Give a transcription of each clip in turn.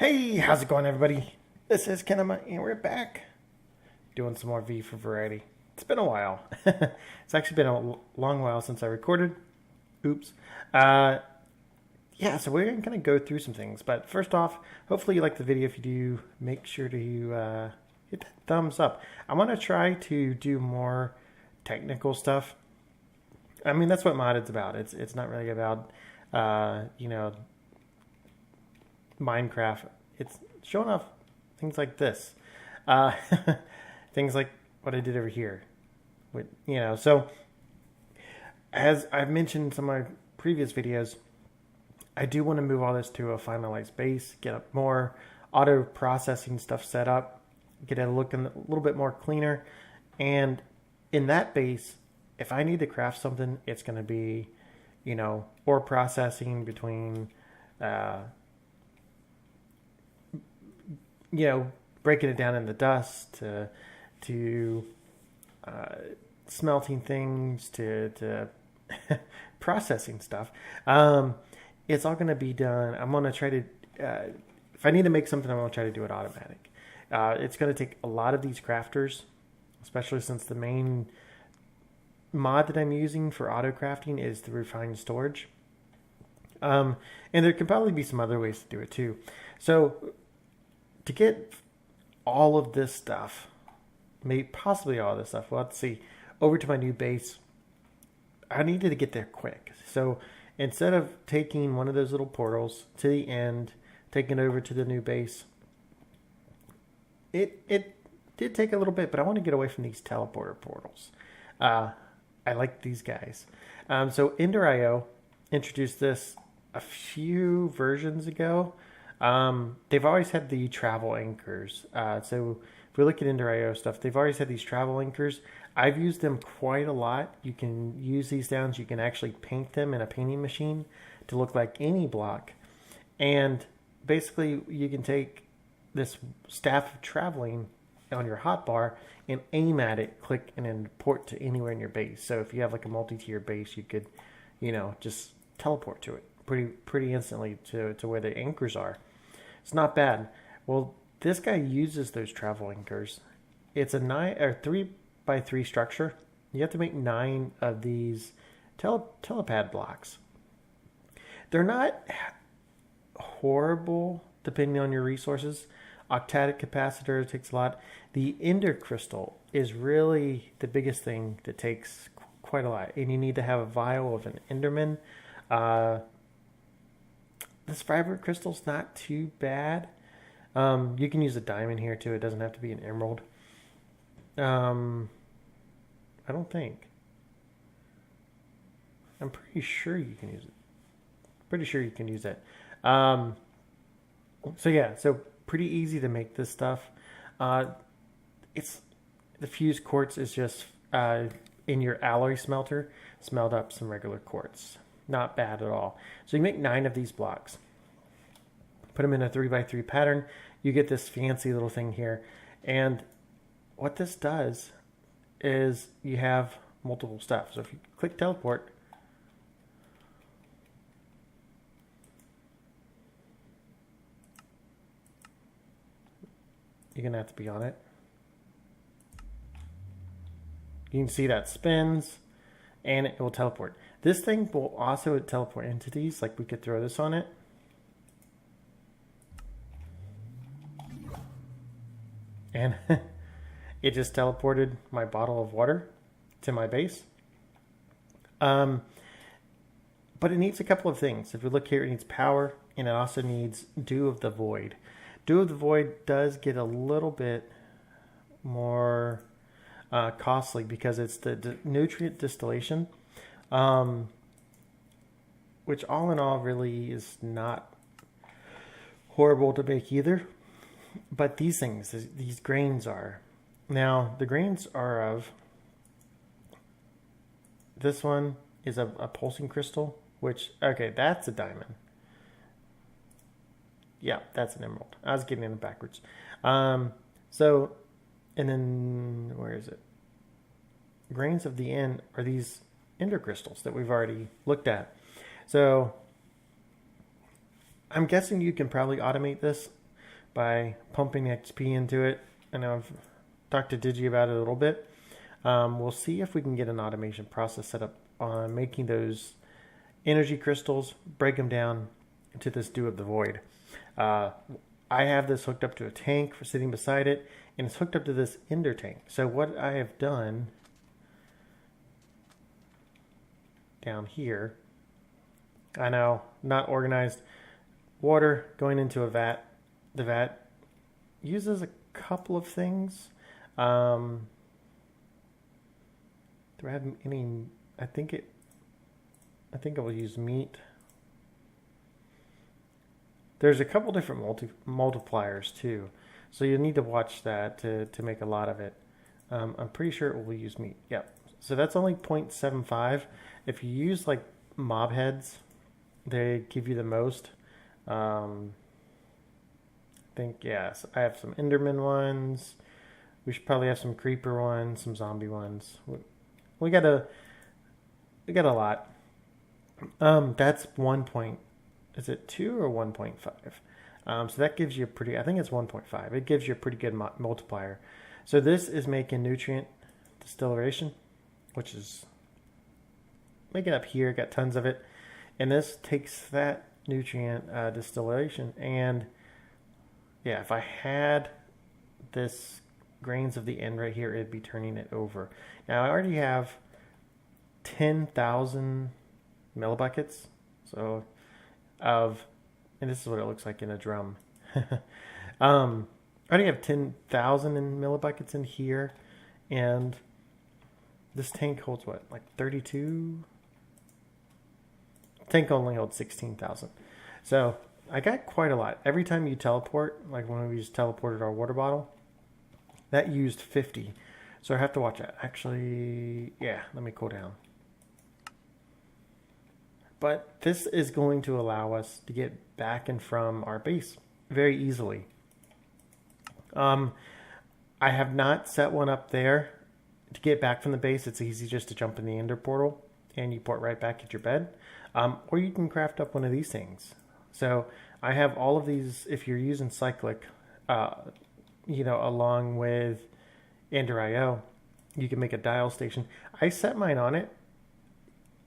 Hey, how's it going, everybody? This is Kinama, and we're back doing some more V for Variety. It's been a while. It's actually been a long while since I recorded. Oops. Uh, yeah, so we're going to go through some things. But first off, hopefully you like the video. If you do, make sure to hit that thumbs up. I want to try to do more technical stuff. I mean, that's what modded's about. It's not really about, Minecraft. It's showing off things like this, uh, things like what I did over here. So as I've mentioned in some of my previous videos, I do want to move all this to a finalized base, get up more auto processing stuff set up, get it looking a little bit more cleaner, and in that base, if I need to craft something, it's going to be, ore processing between. Breaking it down in the dust to smelting things to processing stuff. It's all going to be done. I'm going to try to, if I need to make something, I'm going to try to do it automatic. It's going to take a lot of these crafters, especially since the main mod that I'm using for auto crafting is the refined storage. And there can probably be some other ways to do it too. So to get all of this stuff, maybe possibly all of this stuff, well, let's see, over to my new base, I needed to get there quick. So instead of taking one of those little portals to the end, taking it over to the new base, it did take a little bit, but I want to get away from these teleporter portals. I like these guys. So Ender.io introduced this a few versions ago. They've always had the travel anchors. So if we look at Ender.io stuff, they've always had these travel anchors. I've used them quite a lot. You can use these downs. You can actually paint them in a painting machine to look like any block. And basically, you can take this staff of traveling on your hotbar and aim at it, click, and then port to anywhere in your base. So if you have like a multi-tier base, you could, just teleport to it pretty instantly to where the anchors are. It's not bad. Well, this guy uses those travel anchors. It's a 3x3 structure. You have to make 9 of these telepad blocks. They're not horrible depending on your resources. Octadic capacitor takes a lot. The ender crystal is really the biggest thing that takes quite a lot. And you need to have a vial of an enderman. This fiber crystal's not too bad. You can use a diamond here too. It doesn't have to be an emerald. I don't think. I'm pretty sure you can use it. Pretty sure you can use it. So pretty easy to make this stuff. It's the fused quartz is just in your alloy smelter, smelled up some regular quartz. Not bad at all. So you make 9 of these blocks. Put them in a 3x3 pattern. You get this fancy little thing here. And what this does is you have multiple stuff. So if you click teleport, you're going to have to be on it. You can see that spins and it will teleport. This thing will also teleport entities, like we could throw this on it. And it just teleported my bottle of water to my base. But it needs a couple of things. If we look here, it needs power, and it also needs Dew of the Void. Dew of the Void does get a little bit more costly because it's the nutrient distillation. Which all in all really is not horrible to make either. But these things, these grains are. Now, the grains are of, this one is a pulsing crystal, which, okay, that's a diamond. Yeah, that's an emerald. I was getting it backwards. And then, where is it? Grains of the end are these ender crystals that we've already looked at. So I'm guessing you can probably automate this. by pumping XP into it. And I've talked to Digi about it a little bit. We'll see if we can get an automation process set up on making those energy crystals, break them down into this Dew of the Void. I have this hooked up to a tank for sitting beside it, and it's hooked up to this ender tank. So what I have done down here, I know, not organized, water going into a vat. The vat uses a couple of things. Do I have any? I think it will use meat. There's a couple different multipliers too, so you need to watch that to make a lot of it. I'm pretty sure it will use meat. Yep. So that's only 0.75. If you use like mob heads, they give you the most. I think, yes, I have some Enderman ones. We should probably have some creeper ones, some zombie ones. We got a lot. That's 1 point. Is it 2 or 1.5? So that gives you a pretty, I think it's 1.5. It gives you a pretty good multiplier. So this is making nutrient distillation, which is making up here, got tons of it. And this takes that nutrient distillation. And yeah, if I had this grains of the end right here, it'd be turning it over. Now I already have 10,000 millibuckets. So and this is what it looks like in a drum. I already have 10,000 millibuckets in here, and this tank holds what, like 32? Tank only holds 16,000. So I got quite a lot. Every time you teleport, like when we just teleported our water bottle, that used 50. So I have to watch that. Actually, yeah, let me cool down. But this is going to allow us to get back and from our base very easily. I have not set one up there to get back from the base. It's easy just to jump in the ender portal and you port right back at your bed. Or you can craft up one of these things. So I have all of these. If you're using cyclic, along with Ender.io, you can make a dial station. I set mine on it.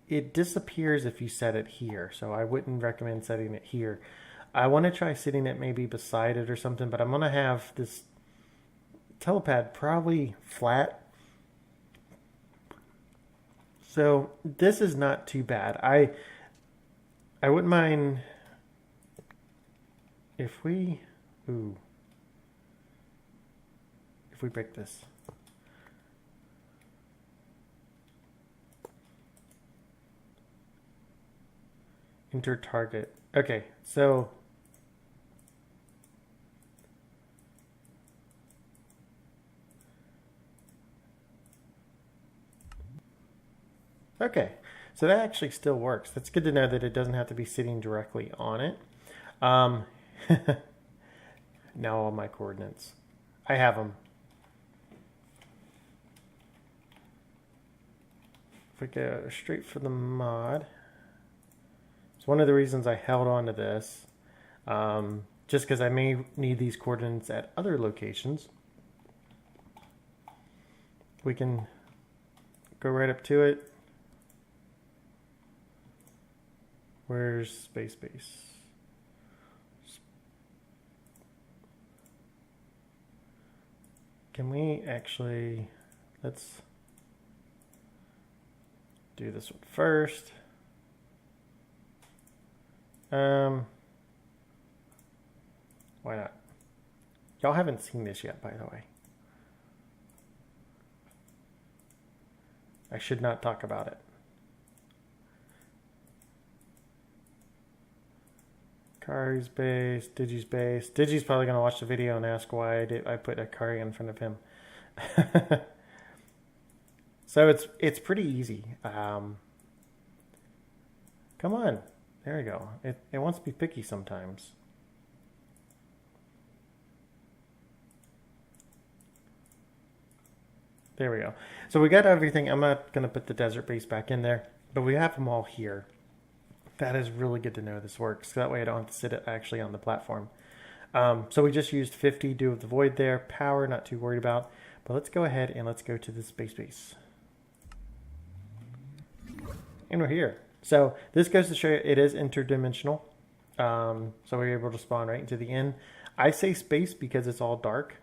It disappears if you set it here, so I wouldn't recommend setting it here. I want to try sitting it maybe beside it or something, but I'm going to have this telepad probably flat. So this is not too bad. I wouldn't mind if we break this. Enter target. Okay, so okay, so that actually still works. That's good to know that it doesn't have to be sitting directly on it. Now all my coordinates. I have them. If we go straight for the mod. It's one of the reasons I held on to this. Just because I may need these coordinates at other locations. We can go right up to it. Where's space base? Can we actually, let's do this one first. Why not? Y'all haven't seen this yet, by the way. I should not talk about it. Kari's base, Digi's base. Digi's probably going to watch the video and ask why I put a Kari in front of him. So it's pretty easy. Come on. There we go. It wants to be picky sometimes. There we go. So we got everything. I'm not going to put the desert base back in there, but we have them all here. That is really good to know this works. So that way I don't have to sit it actually on the platform. So we just used 50 Dew of the Void there. Power, not too worried about. But let's go ahead and let's go to the space base. And we're here. So this goes to show you it is interdimensional. So we're able to spawn right into the end. I say space because it's all dark.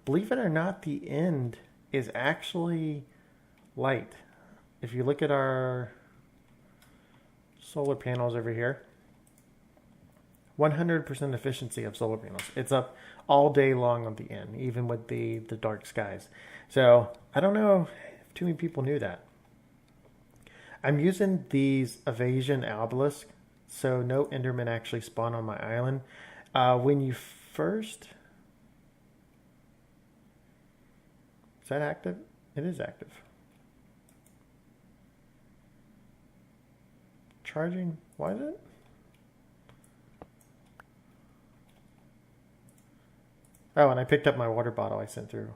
Believe it or not, the end is actually light. If you look at our solar panels over here, 100% efficiency of solar panels. It's up all day long on the end, even with the dark skies. So I don't know if too many people knew that. I'm using these evasion obelisk, so no Endermen actually spawn on my island. When you first... Is that active? It is active. Charging? Why is it? Oh, and I picked up my water bottle I sent through.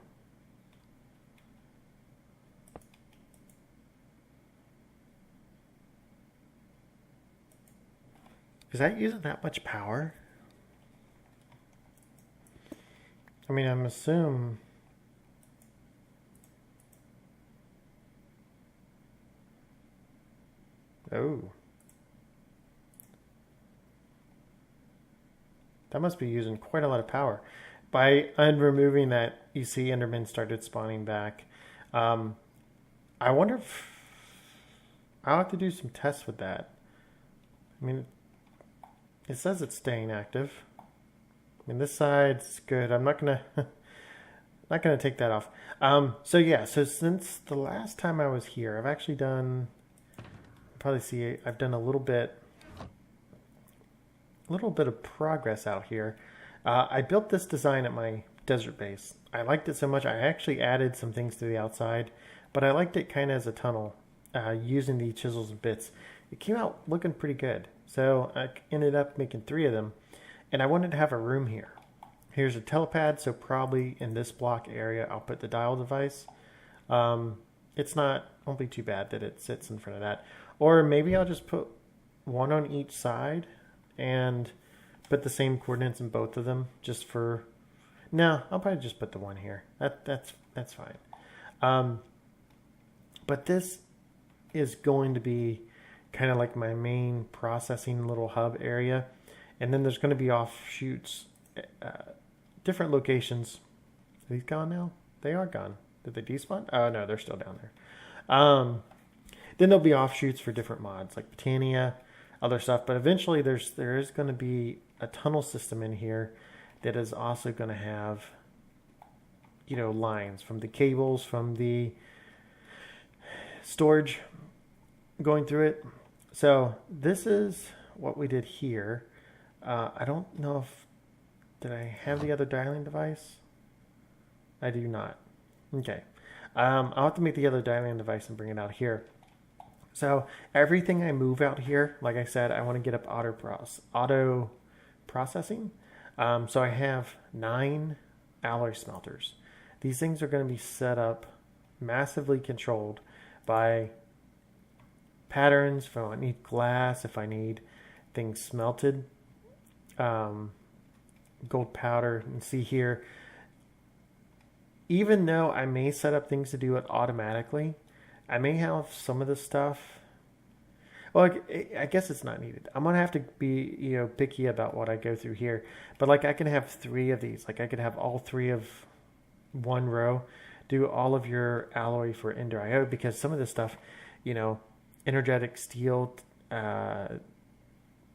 Is that using that much power? I mean, I'm assuming... Oh. That must be using quite a lot of power. By unremoving that, you see Endermen started spawning back. I wonder if... I'll have to do some tests with that. I mean, it says it's staying active. I mean, this side's good. I'm not gonna not gonna take that off. So yeah, so since the last time I was here, I've actually done... Probably see I've done a little bit of progress out here. I built this design at my desert base. I liked it so much I actually added some things to the outside, but I liked it kind of as a tunnel, using the chisels and bits. It came out looking pretty good, so I ended up making 3 of them, and I wanted to have a room here. Here's a telepad, so probably in this block area I'll put the dial device. It's not, won't be too bad that it sits in front of that. Or maybe I'll just put one on each side and put the same coordinates in both of them just for... No, I'll probably just put the one here. That's fine. But this is going to be kind of like my main processing little hub area. And then there's going to be offshoots, different locations. Are these gone now? They are gone. Did they despawn? Oh, no, they're still down there. Then there'll be offshoots for different mods, like Botania, other stuff. But eventually there is going to be a tunnel system in here that is also going to have, you know, lines from the cables, from the storage going through it. So this is what we did here. I don't know if... Did I have the other dialing device? I do not. Okay. I'll have to make the other dialing device and bring it out here. So everything I move out here, like I said, I want to get up auto processing. So I have 9 alloy smelters. These things are going to be set up, massively controlled by patterns. If I need glass, if I need things smelted, gold powder. You can see here, even though I may set up things to do it automatically, I may have some of the stuff. Well, I guess it's not needed. I'm going to have to be, you know, picky about what I go through here. But like I can have 3 of these. Like I could have all 3 of one row. Do all of your alloy for Ender IO, because some of this stuff, you know, energetic steel, or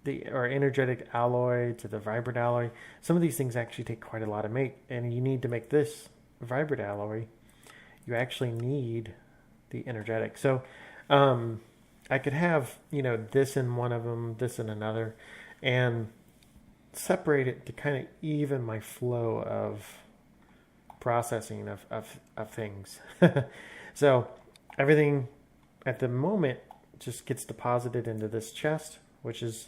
energetic alloy to the vibrant alloy. Some of these things actually take quite a lot to make. And you need to make this vibrant alloy. You actually need the energetic. So I could have, you know, this in one of them, this in another, and separate it to kind of even my flow of processing of things. So everything at the moment just gets deposited into this chest, which is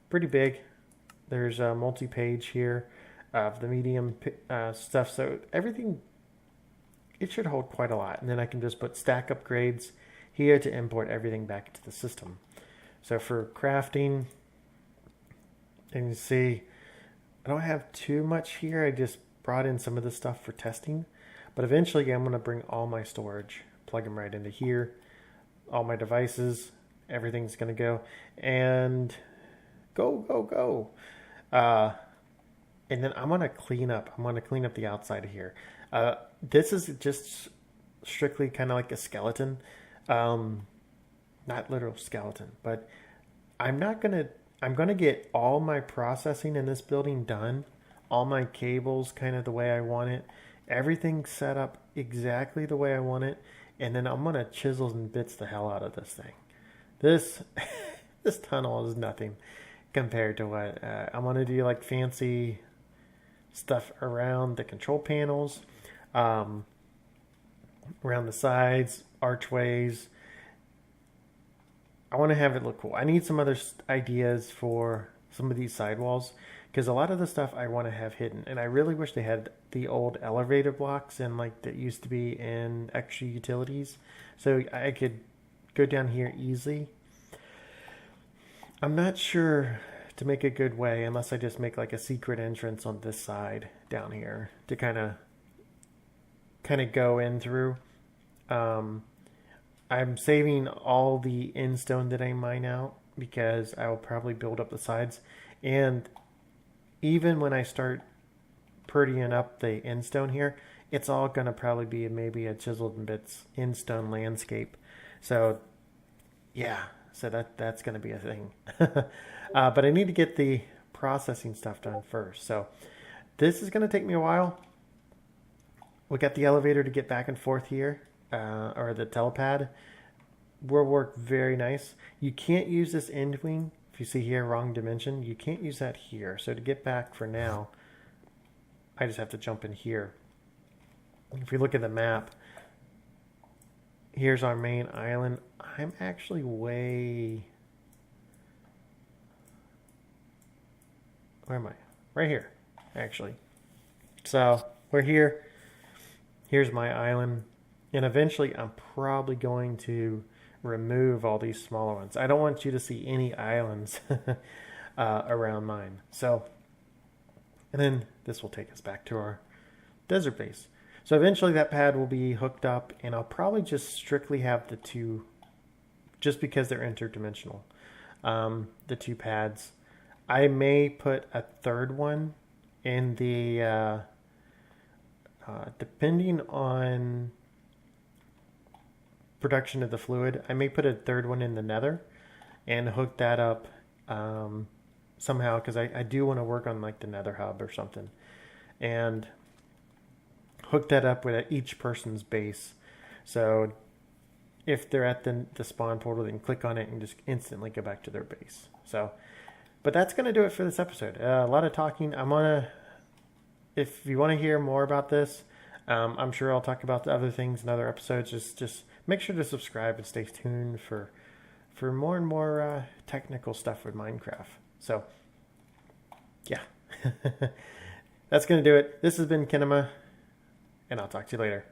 pretty big. There's a multi-page here of the medium stuff. So everything, it should hold quite a lot. And then I can just put stack upgrades here to import everything back into the system. So for crafting, and you see I don't have too much here. I just brought in some of the stuff for testing. But eventually I'm going to bring all my storage, plug them right into here. All my devices, everything's going to go. And go. And then I'm going to clean up. I'm going to clean up the outside of here. This is just strictly kind of like a skeleton. Not literal skeleton, but I'm going to get all my processing in this building done. All my cables kind of the way I want it. Everything set up exactly the way I want it. And then I'm going to chisel and bits the hell out of this thing. This tunnel is nothing compared to what I'm going to do, like fancy stuff around the control panels, around the sides, archways. I want to have it look cool. I need some other ideas for some of these sidewalls because a lot of the stuff I want to have hidden. And I really wish they had the old elevator blocks and like that used to be in extra utilities. So I could go down here easily. I'm not sure to make a good way unless I just make like a secret entrance on this side down here to kind of go in through. I'm saving all the end stone that I mine out because I will probably build up the sides. And even when I start prettying up the end stone here, it's all going to probably be maybe a chiseled in bits end stone landscape. So yeah, so that's going to be a thing. But I need to get the processing stuff done first. So this is going to take me a while. We got the elevator to get back and forth here. Or the telepad will work very nice. You can't use this end wing. If you see here, wrong dimension, you can't use that here. So to get back for now, I just have to jump in here. If you look at the map, here's our main island. I'm actually way... Where am I? Right here, actually. So we're here. Here's my island. And eventually, I'm probably going to remove all these smaller ones. I don't want you to see any islands around mine. So, and then this will take us back to our desert base. So eventually that pad will be hooked up, and I'll probably just strictly have the two, just because they're interdimensional, the two pads. I may put a third one in the, depending on production of the fluid, I may put a third one in the nether and hook that up somehow because I do want to work on like the nether hub or something and hook that up with each person's base. So if they're at the spawn portal, they can click on it and just instantly go back to their base. So, but that's going to do it for this episode. A lot of talking. If you want to hear more about this, I'm sure I'll talk about the other things in other episodes. Just make sure to subscribe and stay tuned for more and more technical stuff with Minecraft. So, yeah. That's going to do it. This has been Kinama, and I'll talk to you later.